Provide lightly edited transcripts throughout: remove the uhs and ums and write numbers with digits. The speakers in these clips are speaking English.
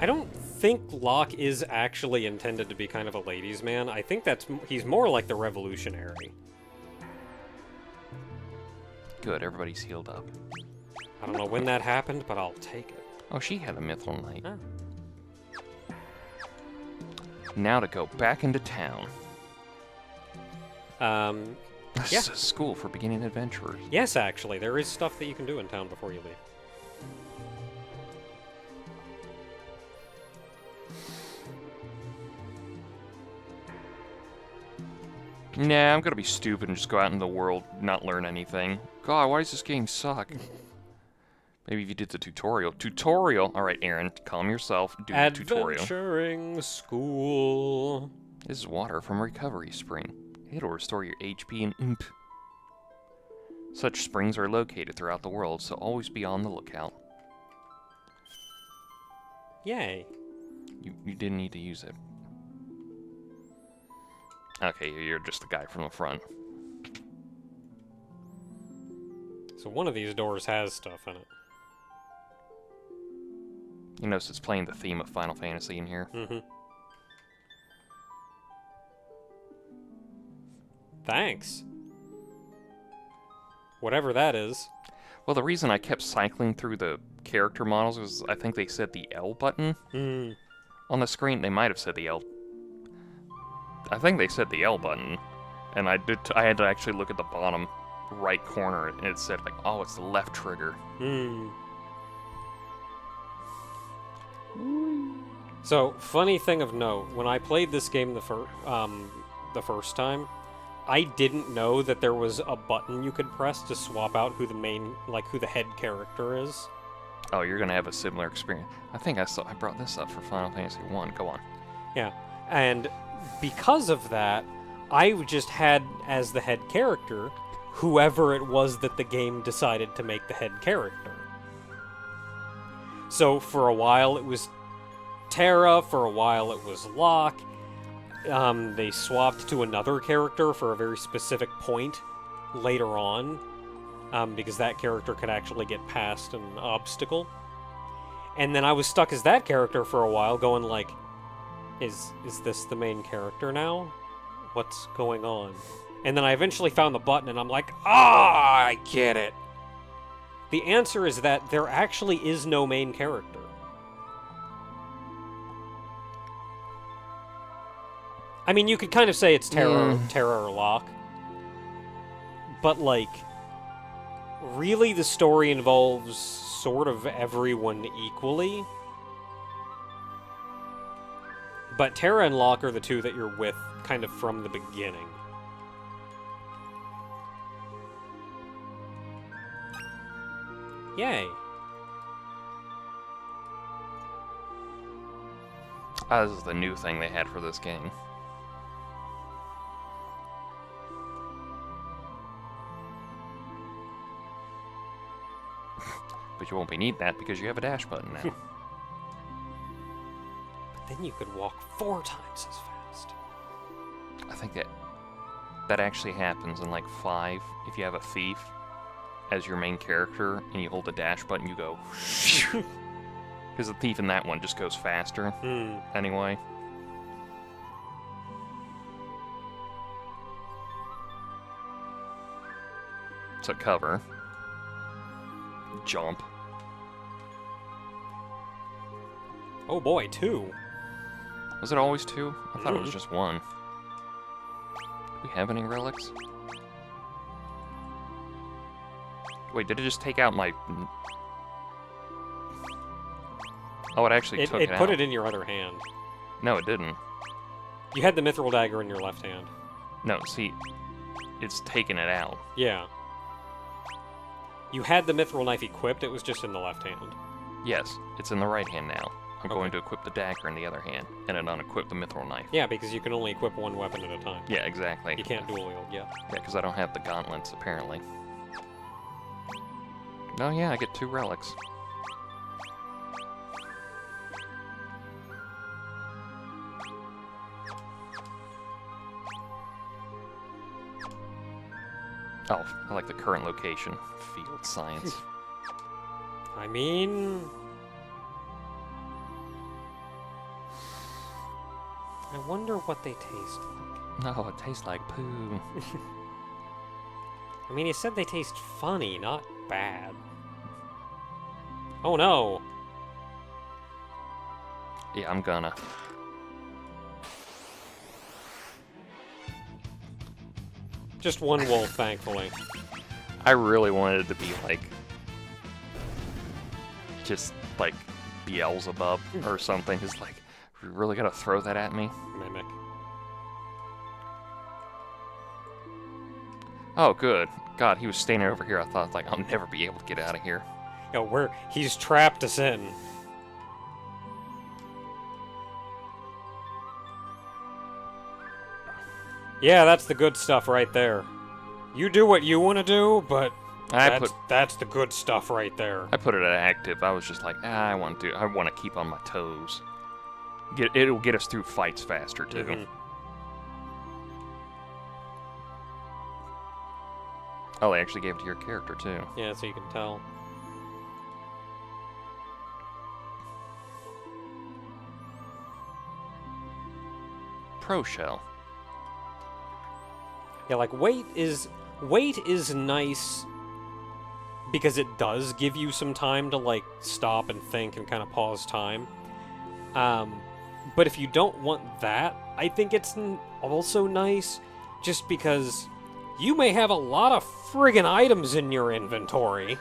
I don't think Locke is actually intended to be kind of a ladies' man. I think he's more like the revolutionary. Good, everybody's healed up. I don't know when that happened, but I'll take it. Oh, she had a mithril knight. Oh. Now to go back into town. This Yeah. is a school for beginning adventurers. Yes, actually, there is stuff that you can do in town before you leave. Nah, I'm gonna be stupid and just go out in the world, not learn anything. God, why does this game suck? Maybe if you did the tutorial. Tutorial! Alright, Aaron, calm yourself. Do the tutorial. Adventuring school. This is water from a recovery spring. It'll restore your HP and oomph. Such springs are located throughout the world, so always be on the lookout. Yay. You didn't need to use it. Okay, you're just the guy from the front. So one of these doors has stuff in it. You notice it's playing the theme of Final Fantasy in here. Mm-hmm. Thanks. Whatever that is. Well, the reason I kept cycling through the character models was I think they said the L button. On the screen, they might have said the L. I think they said the L button. And I had to actually look at the bottom right corner, and it said, like, oh, it's the left trigger. So, funny thing of note, when I played this game the first time, I didn't know that there was a button you could press to swap out who the head character is. Oh, you're gonna have a similar experience. I think I brought this up for Final Fantasy 1. Go on. Yeah, and because of that, I just had as the head character whoever it was that the game decided to make the head character. So for a while it was Terra, for a while it was Locke. They swapped to another character for a very specific point later on, because that character could actually get past an obstacle. And then I was stuck as that character for a while, going like, is this the main character now? What's going on? And then I eventually found the button, and I'm like, I get it! The answer is that there actually is no main character. I mean, you could kind of say it's Terra or Locke. But, like, really the story involves sort of everyone equally. But Terra and Locke are the two that you're with kind of from the beginning. Yay. This is the new thing they had for this game. But you won't be needing that because you have a dash button now. But then you could walk 4 times as fast. I think that actually happens in like 5. If you have a thief as your main character and you hold the dash button, you go because the thief in that one just goes faster anyway. So cover, jump. Oh boy, 2. Was it always 2? I thought it was just 1. Do we have any relics? Wait, did it just take out my... Oh, it actually took it out. It put it in your other hand. No, it didn't. You had the mithril dagger in your left hand. No, see, it's taken it out. Yeah. You had the mithril knife equipped, it was just in the left hand. Yes, it's in the right hand now. I'm going to equip the dagger in the other hand, and then unequip the mithril knife. Yeah, because you can only equip one weapon at a time. Yeah, exactly. You can't dual wield, yeah. Yeah, because I don't have the gauntlets, apparently. Oh yeah, I get 2 relics. Oh, I like the current location. Field science. I mean... I wonder what they taste like. No, it tastes like poo. I mean, he said they taste funny, not bad. Oh no! Yeah, I'm gonna. Just one wolf, thankfully. I really wanted it to be like... just like Beelzebub or something. It's like, you really gotta throw that at me? Mimic. Oh, good. God, he was standing over here. I thought, like, I'll never be able to get out of here. Yo, he's trapped us in. Yeah, that's the good stuff right there. You do what you want to do, but that's the good stuff right there. I put it at active. I was just like, I want to keep on my toes. It'll get us through fights faster too. Mm-hmm. Oh, they actually gave it to your character too. Yeah, so you can tell. Pro Shell. Yeah, like wait is nice because it does give you some time to like stop and think and kind of pause time. But if you don't want that, I think it's also nice just because you may have a lot of friggin' items in your inventory.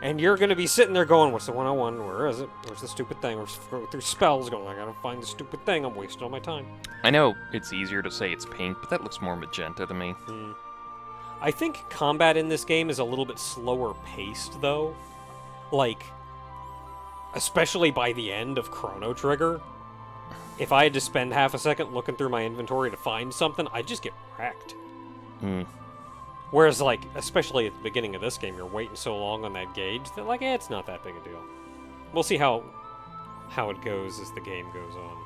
And you're going to be sitting there going, what's the 101? Where is it? Where's the stupid thing? We're going through spells going, I gotta find the stupid thing. I'm wasting all my time. I know it's easier to say it's pink, but that looks more magenta to me. I think combat in this game is a little bit slower paced, though. Like, especially by the end of Chrono Trigger. If I had to spend half a second looking through my inventory to find something, I'd just get wrecked. Whereas, like, especially at the beginning of this game, you're waiting so long on that gauge that, like, it's not that big a deal. We'll see how it goes as the game goes on.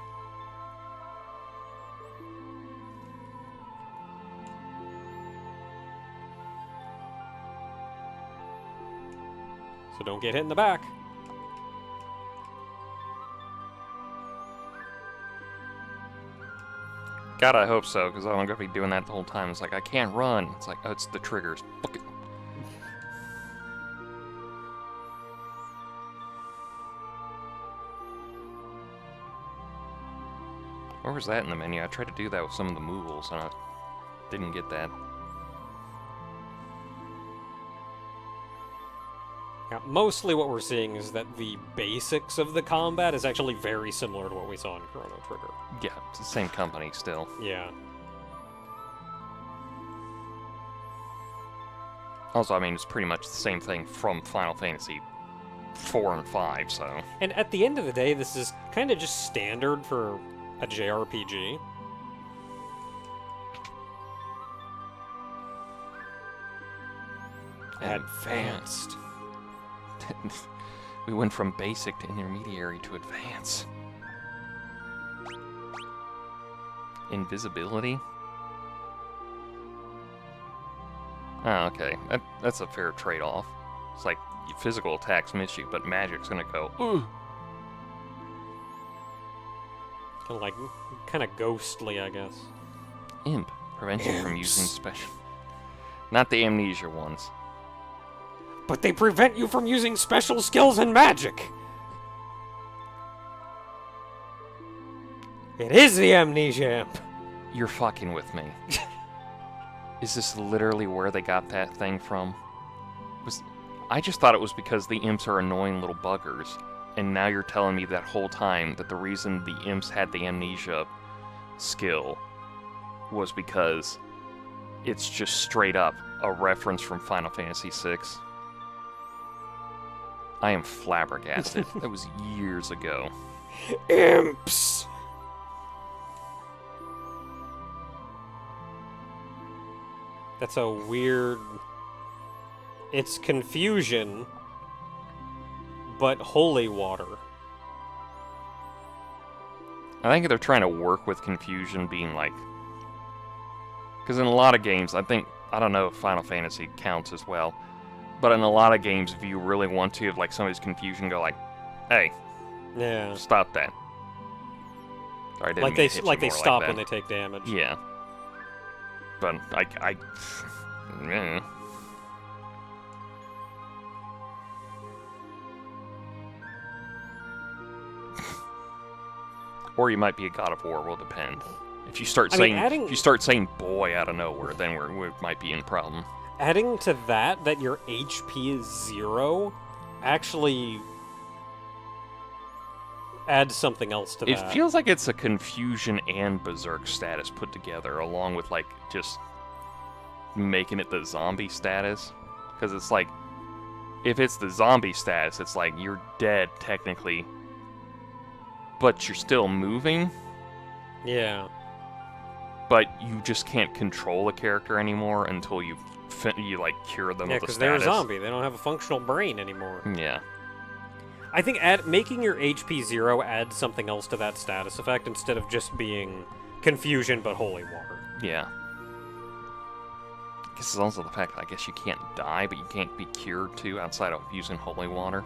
So don't get hit in the back. God, I hope so, because I'm going to be doing that the whole time. It's like, I can't run. It's like, oh, it's the triggers. Book it. Where was that in the menu? I tried to do that with some of the moves, and I didn't get that. Yeah, mostly what we're seeing is that the basics of the combat is actually very similar to what we saw in Chrono Trigger. Yeah, it's the same company still. Yeah. Also, I mean, it's pretty much the same thing from Final Fantasy 4 and 5, so... And at the end of the day, this is kind of just standard for a JRPG. Advanced. We went from basic to intermediary to advanced. Invisibility? Oh, okay. That's a fair trade-off. It's like, physical attacks miss you, but magic's gonna go, ooh! Kind of ghostly, I guess. Imp. Prevents you from using special... Not the amnesia ones. But they prevent you from using special skills and magic! It is the Amnesia Imp! You're fucking with me. Is this literally where they got that thing from? I just thought it was because the imps are annoying little buggers, and now you're telling me that whole time that the reason the imps had the amnesia skill was because it's just straight up a reference from Final Fantasy VI. I am flabbergasted. That was years ago. Imps! That's a weird... It's confusion, but holy water. I think they're trying to work with confusion being like... Because in a lot of games, I don't know if Final Fantasy counts as well, but in a lot of games, if you really want to, if like somebody's confusion, go like, hey, yeah, stop that. Or I didn't Like mean they hit you like they more stop that. when they take damage. Yeah. But eh. Or you might be a God of War. Will depend. If you start saying if you start saying boy out of nowhere, then we might be in problem. Adding to that your HP is 0 actually adds something else to that. It feels like it's a Confusion and Berserk status put together, along with like just making it the zombie status. Because it's like, if it's the zombie status, it's like you're dead technically, but you're still moving. Yeah. But you just can't control a character anymore until you like cure them Yeah, of the because status. they're a zombie. They don't have a functional brain anymore. Yeah. I think making your HP 0 adds something else to that status effect instead of just being Confusion but Holy Water. Yeah. I guess it's also the fact that I guess you can't die, but you can't be cured too outside of using Holy Water.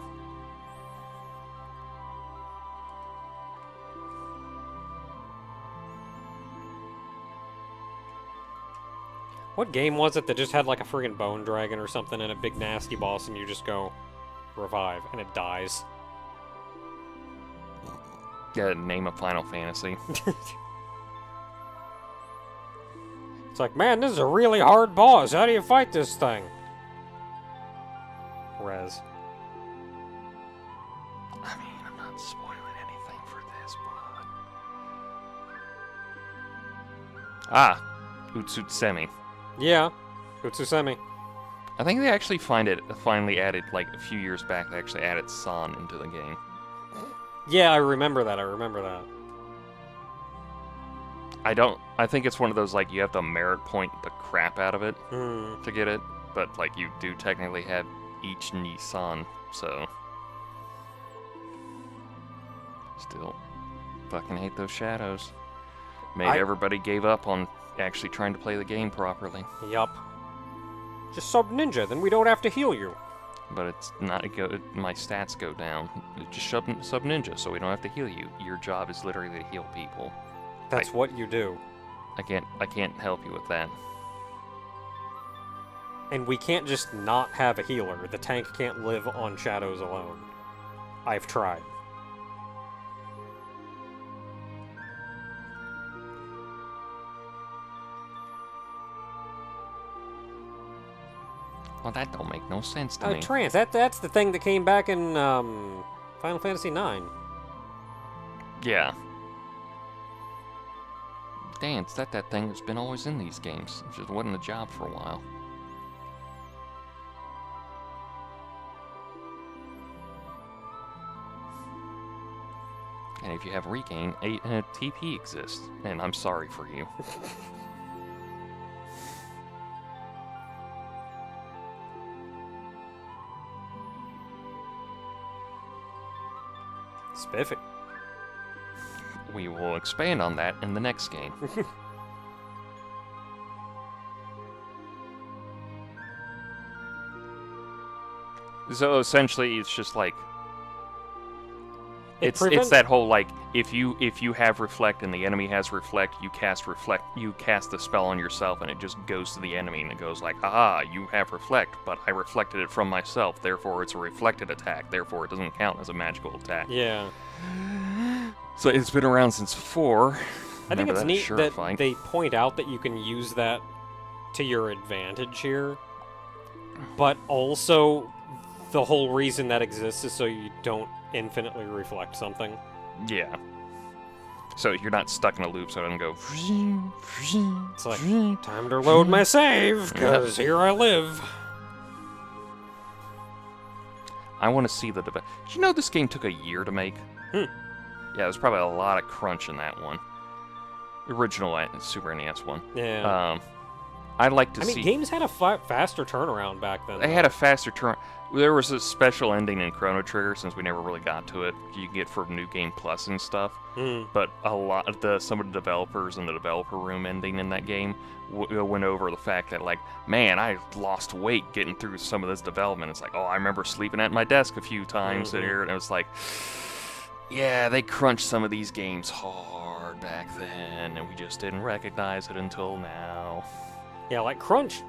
What game was it that just had like a friggin' bone dragon or something and a big nasty boss and you just go revive and it dies? Yeah, name a Final Fantasy. It's like, man, this is a really hard boss. How do you fight this thing? Rez. I mean, I'm not spoiling anything for this, but... Utsutsemi. Yeah. Utsusemi. I think they actually finally added, like, a few years back, they actually added San into the game. Yeah, I remember that. I think it's one of those, like, you have to merit point the crap out of it Hmm. to get it, but, like, you do technically have each Nissan, so... Still, fucking hate those shadows. Made everybody gave up on actually trying to play the game properly. Yup. Just sub ninja, then we don't have to heal you. But it's not my stats go down. Just sub ninja, so we don't have to heal you. Your job is literally to heal people. That's what you do. I can't help you with that. And we can't just not have a healer. The tank can't live on shadows alone. I've tried. Well, that don't make no sense to me. Trance. That's the thing that came back in Final Fantasy IX. Yeah. Dance, that thing that's been always in these games. It just wasn't a job for a while. And if you have regain, a TP exists. And I'm sorry for you. Spiffy. We will expand on that in the next game. So essentially, it's just like it's that whole like if you have reflect and the enemy has reflect, you cast the spell on yourself and it just goes to the enemy and it goes like, aha, you have reflect, but I reflected it from myself, therefore it's a reflected attack, therefore it doesn't count as a magical attack. Yeah. So it's been around since 4. I think it's neat that fight. they point out that you can use that to your advantage here, but also the whole reason that exists is so you don't infinitely reflect something. Yeah. So you're not stuck in a loop, so it doesn't go... It's like, time to load my save, because here I live. I want to see the... Did you know this game took a year to make? Hmm. Yeah, there's probably a lot of crunch in that one. Original Super NES one. Yeah. I'd like to see... I mean, games had a faster turnaround back then. They had a faster turn... There was a special ending in Chrono Trigger, since we never really got to it. You can get for New Game Plus and stuff. But a lot of some of the developers in the developer room ending in that game went over the fact that, like, man, I lost weight getting through some of this development. It's like, oh, I remember sleeping at my desk a few times here, and it was like, yeah, they crunched some of these games hard. hard back then, and we just didn't recognize it until now. Yeah, like Crunch,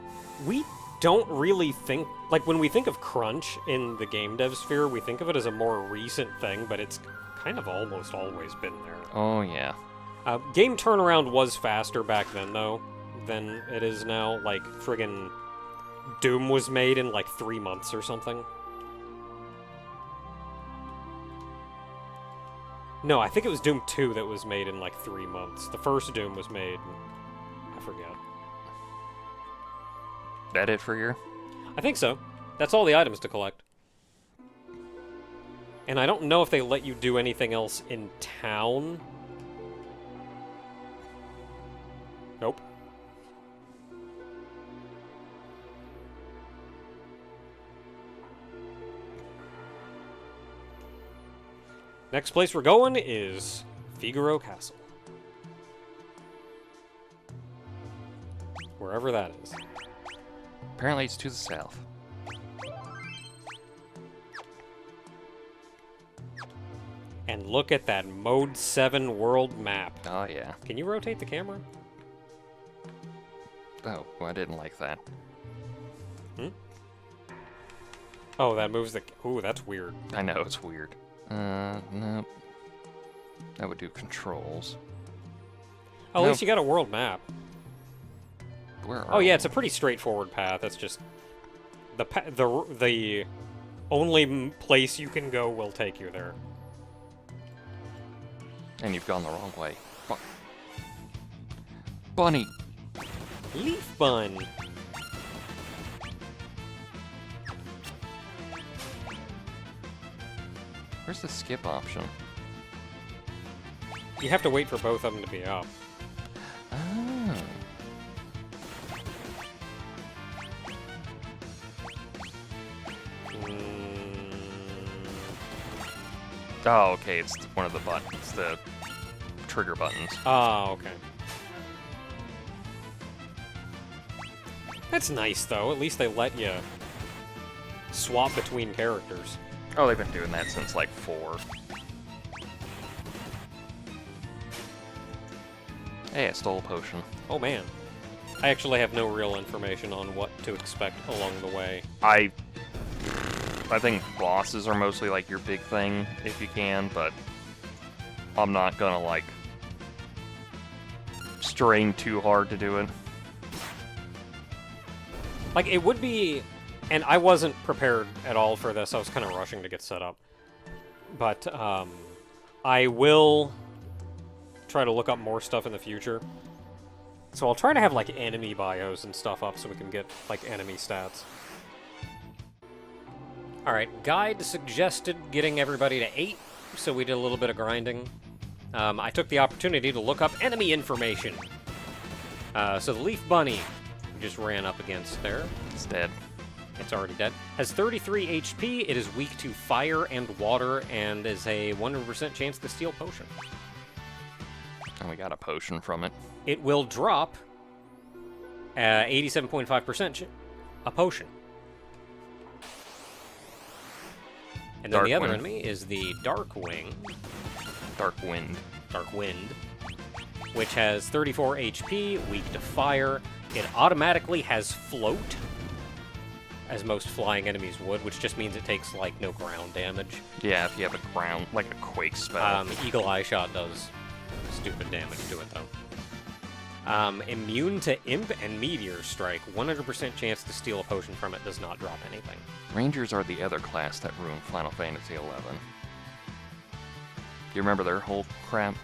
we don't really think... Like, when we think of Crunch in the game dev sphere, we think of it as a more recent thing, but it's kind of almost always been there. Oh, yeah. Game turnaround was faster back then, though, than it is now. Like, friggin' Doom was made in, like, 3 months or something. No, I think it was Doom 2 that was made in, like, 3 months. The first Doom was made... I forget. That it for your? I think so. That's all the items to collect. And I don't know if they let you do anything else in town. Nope. Next place we're going is Figaro Castle. Wherever that is. Apparently it's to the south. And look at that Mode 7 world map. Oh, yeah. Can you rotate the camera? Oh, well, I didn't like that. Hmm? Oh, that moves the... Ooh, that's weird. I know, it's weird. Nope. That would do controls. Oh, at Nope. least you got a world map. Where are Oh yeah, we? it's a pretty straightforward path. It's just the only place you can go will take you there. And you've gone the wrong way. Bunny! Leaf bun. Where's the skip option? You have to wait for both of them to be up. Oh. Oh, okay, it's one of the buttons, the trigger buttons. Oh, okay. That's nice though. At least they let you swap between characters. Oh, they've been doing that since like 4. Hey, I stole a potion. Oh man. I actually have no real information on what to expect along the way. I think bosses are mostly like your big thing if you can, but I'm not gonna like strain too hard to do it. Like, it would be... And I wasn't prepared at all for this. I was kind of rushing to get set up. But, I will try to look up more stuff in the future. So I'll try to have, like, enemy bios and stuff up so we can get, like, enemy stats. Alright, guide suggested getting everybody to 8, so we did a little bit of grinding. I took the opportunity to look up enemy information. So the Leaf Bunny just ran up against there. It's dead. It's already dead. Has 33 HP, it is weak to fire and water, and is a 100% chance to steal potion. And we got a potion from it. It will drop 87.5% a potion. And then the other enemy is the Darkwing. Dark Wind. Dark Wind, which has 34 HP, weak to fire. It automatically has float, as most flying enemies would, which just means it takes, like, no ground damage. Yeah, if you have a ground, like a quake spell. Eagle Eye Shot does stupid damage to it, though. Immune to Imp and Meteor Strike. 100% chance to steal a potion from it, does not drop anything. Rangers are the other class that ruined Final Fantasy XI. Do you remember their whole crap?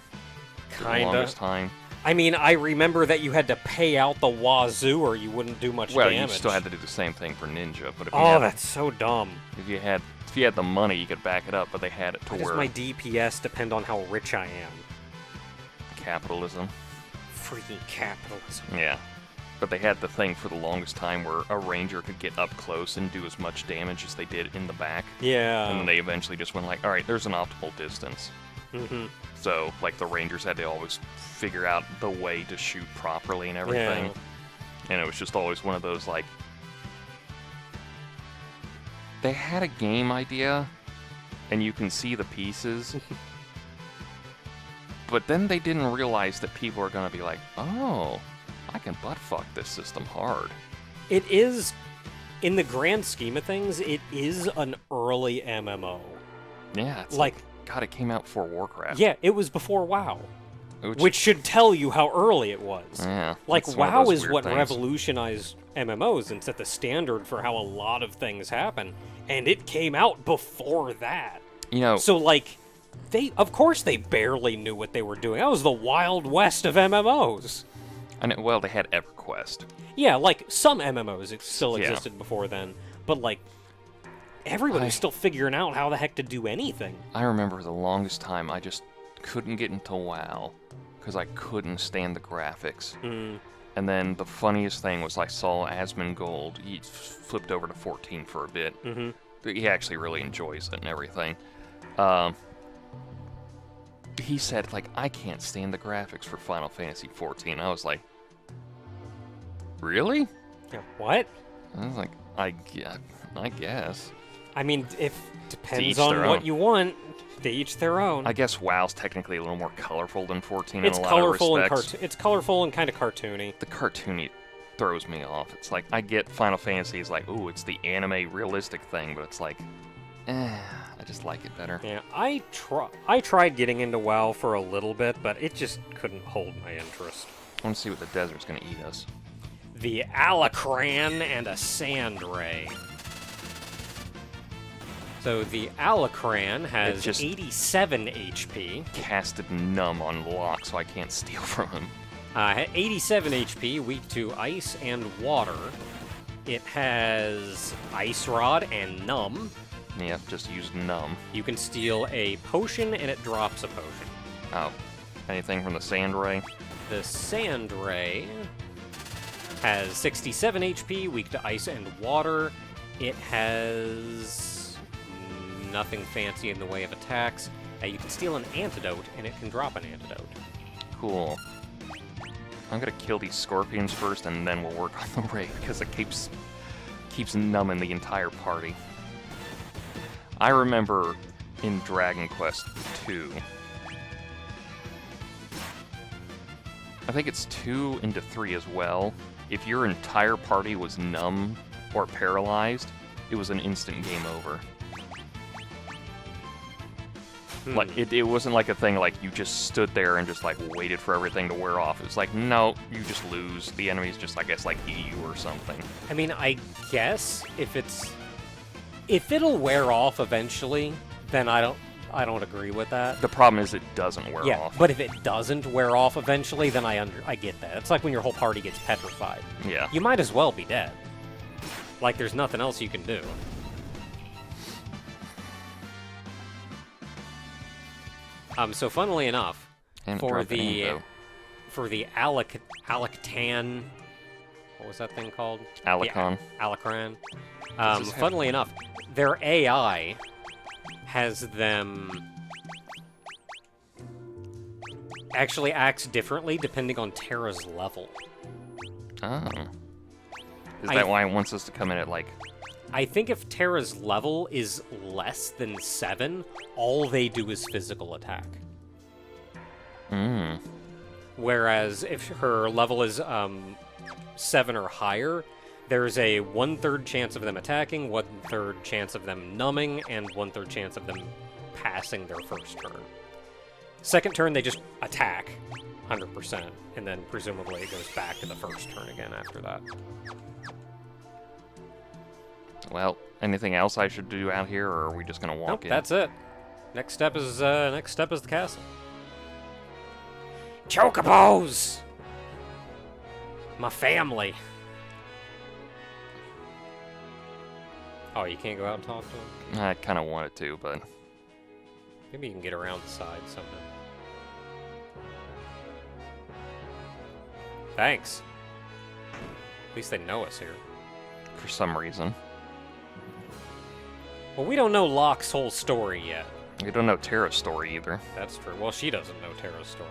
For the longest time. I mean, I remember that you had to pay out the wazoo or you wouldn't do much damage. Well, you still had to do the same thing for Ninja, but if you that's so dumb. If you had the money, you could back it up, but they had it to Why where... does my DPS depend on how rich I am? Capitalism. Freaking capitalism. Yeah. But they had the thing for the longest time where a ranger could get up close and do as much damage as they did in the back. Yeah. And then they eventually just went like, alright, there's an optimal distance. Mm-hmm. So, like, the rangers had to always figure out the way to shoot properly and everything. Yeah. And it was just always one of those, like... They had a game idea, and you can see the pieces. But then they didn't realize that people are going to be like, oh, I can butt-fuck this system hard. It is, in the grand scheme of things, it is an early MMO. Yeah, it's like God, it came out before Warcraft. Yeah, it was before WoW. Which should tell you how early it was. Yeah. Like, WoW is what revolutionized MMOs and set the standard for how a lot of things happen. And it came out before that. You know... So, like, of course they barely knew what they were doing. That was the Wild West of MMOs. And well, they had EverQuest. Yeah, like, some MMOs still existed before then. But, like, everybody was still figuring out how the heck to do anything. I remember the longest time I just couldn't get into WoW because I couldn't stand the graphics. And then the funniest thing was I saw Asmongold. He flipped over to 14 for a bit. He actually really enjoys it and everything. He said, like, I can't stand the graphics for Final Fantasy 14. I was like, really? Yeah, what? I was like, I guess. I mean, depends on what you want. To each their own. I guess WoW's technically a little more colorful than 14 in a lot of respects. It's colorful and kind of cartoony. The cartoony throws me off. It's like, I get Final Fantasy is like, ooh, it's the anime realistic thing, but it's like, I just like it better. Yeah, I tried getting into WoW for a little bit, but it just couldn't hold my interest. I want to see what the desert's going to eat us. The Alacran and a Sand Ray. So the Alacran has 87 HP. Casted numb on lock, so I can't steal from him. 87 HP, weak to ice and water. It has Ice Rod and Numb. Yep, just use numb. You can steal a potion, and it drops a potion. Oh. Anything from the Sand Ray? The Sand Ray has 67 HP, weak to ice and water. It has nothing fancy in the way of attacks. You can steal an antidote, and it can drop an antidote. Cool. I'm gonna kill these scorpions first, and then we'll work on the raid, because it keeps numbing the entire party. I remember in Dragon Quest II, I think it's 2 into 3 as well, if your entire party was numb or paralyzed, it was an instant game over. Like, it wasn't like a thing like you just stood there and just like waited for everything to wear off. It was like, no, you just lose. The enemies just, I guess, like eat you or something. I mean, I guess if it'll wear off eventually, then I don't agree with that. The problem is it doesn't wear off. But if it doesn't wear off eventually, then I get that. It's like when your whole party gets petrified. Yeah. You might as well be dead. Like there's nothing else you can do. So funnily enough, for the Alactan, what was that thing called? Alacon. Alacran. Funnily enough, their AI has them actually acts differently depending on Terra's level. Oh. Is that why it wants us to come in at like... I think if Terra's level is less than 7, all they do is physical attack. Whereas if her level is 7 or higher, there's a 1/3 chance of them attacking, 1/3 chance of them numbing, and 1/3 chance of them passing their first turn. Second turn, they just attack 100%, and then presumably it goes back to the first turn again after that. Well, anything else I should do out here, or are we just gonna walk in? That's it. Next step is the castle. Chocobos! My family. Oh, you can't go out and talk to them? I kind of wanted to, but... Maybe you can get around the side somehow. Thanks. At least they know us here. For some reason. Well, we don't know Locke's whole story yet. We don't know Terra's story either. That's true. Well, she doesn't know Terra's story.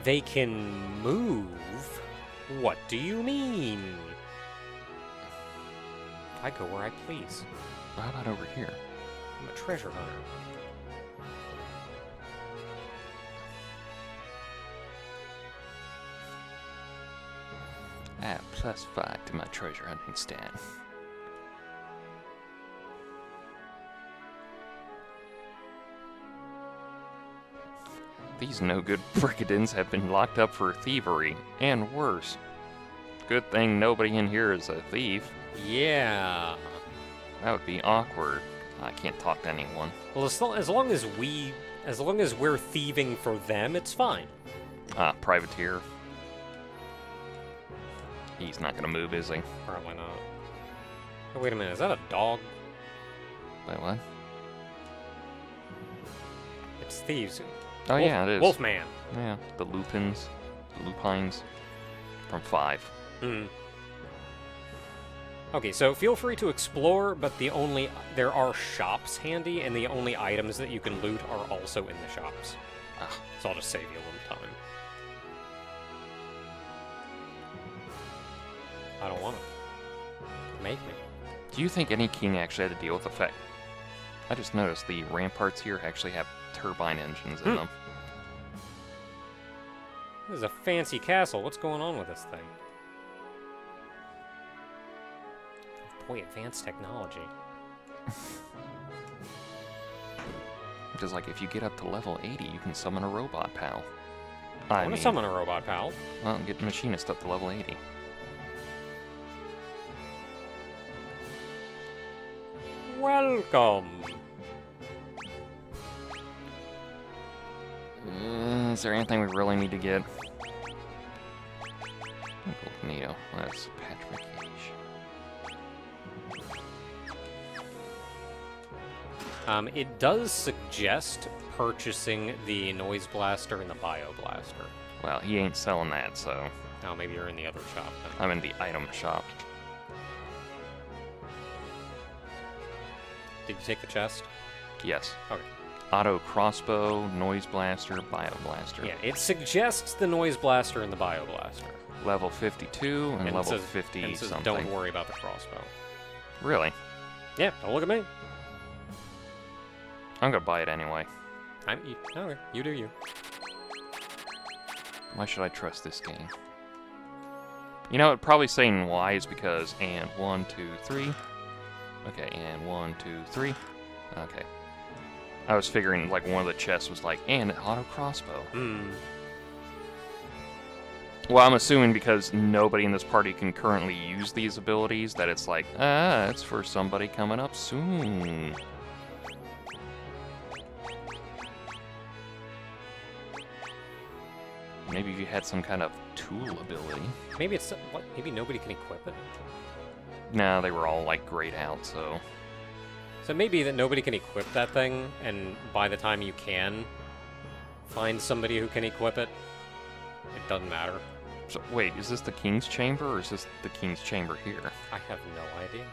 They can move? What do you mean? I go where I please. How about over here? I'm a treasure hunter. Add +5 to my treasure hunting stat. These no-good fricadins have been locked up for thievery, and worse. Good thing nobody in here is a thief. Yeah. That would be awkward. I can't talk to anyone. Well, as long as we're thieving for them, it's fine. Ah, privateer. He's not gonna move, is he? Probably not. Oh, wait a minute, is that a dog? Wait, what? It's thieves. Oh yeah, it is. Wolfman. Yeah, the lupines from 5. Hmm. Okay, so feel free to explore, but there are shops handy, and the only items that you can loot are also in the shops. Ah. So I'll just save you a little time. I don't want to. Make me. Do you think any king actually had to deal with the fact? I just noticed the ramparts here actually have turbine engines in them. This is a fancy castle. What's going on with this thing? Boy, advanced technology. Because, like, if you get up to level 80, you can summon a robot pal. I want to summon a robot pal. Well, get the machinist up to level 80. Welcome. Is there anything we really need to get? Neato. That's petrification. It does suggest purchasing the noise blaster and the bio blaster. Well, he ain't selling that, so Oh, maybe you're in the other shop then. I'm in the item shop. Did you take the chest? Yes. Okay. Auto crossbow, noise blaster, bio blaster. Yeah, it suggests the noise blaster and the bio blaster. Level 52 and it level says, 50 and it says, something. don't worry about the crossbow. Really? Yeah, don't look at me. I'm gonna buy it anyway. Okay, you do you. Why should I trust this game? You know, probably saying why is because, and 1, 2, 3. Okay, and 1, 2, 3. Okay. I was figuring, like, one of the chests was like, and auto crossbow. Hmm. Well, I'm assuming because nobody in this party can currently use these abilities, that it's like, it's for somebody coming up soon. Maybe if you had some kind of tool ability. Maybe it's what? Maybe nobody can equip it. Nah, they were all like grayed out, so. So maybe that nobody can equip that thing, and by the time you can find somebody who can equip it, it doesn't matter. So wait, is this the King's Chamber or is this the King's Chamber here? I have no idea.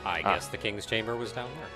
I guess the King's Chamber was down there.